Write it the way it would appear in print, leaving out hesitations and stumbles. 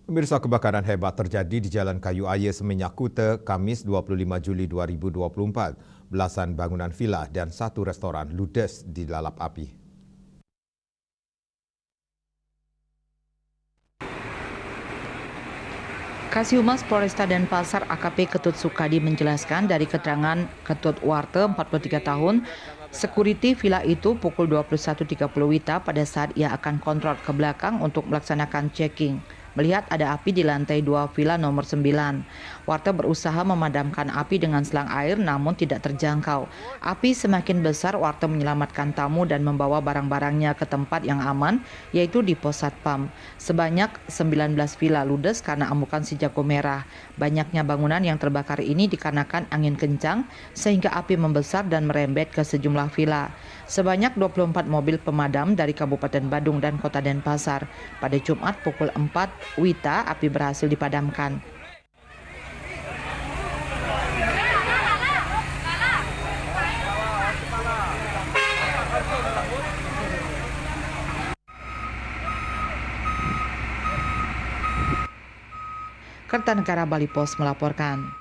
Pemirsa, kebakaran hebat terjadi di Jalan Kayu Ayer, Seminyak Kuta, Kamis 25 Juli 2024. Belasan bangunan vila dan satu restoran ludes dilalap api. Kasihumas Polresta Denpasar AKP Ketut Sukadi menjelaskan dari keterangan Ketut Warte 43 tahun, security villa itu pukul 21.30 WITA pada saat ia akan kontrol ke belakang untuk melaksanakan checking. Melihat ada api di lantai 2 villa nomor 9. Warte berusaha memadamkan api dengan selang air namun tidak terjangkau. Api semakin besar, Warte menyelamatkan tamu dan membawa barang-barangnya ke tempat yang aman, yaitu di pos satpam. Sebanyak 19 villa ludes karena amukan si jago merah. Banyaknya bangunan yang terbakar ini dikarenakan angin kencang sehingga api membesar dan merembet ke sejumlah villa. Sebanyak 24 mobil pemadam dari Kabupaten Badung dan Kota Denpasar. Pada Jumat pukul 4 WITA, api berhasil dipadamkan. Kertanegara Bali Pos melaporkan.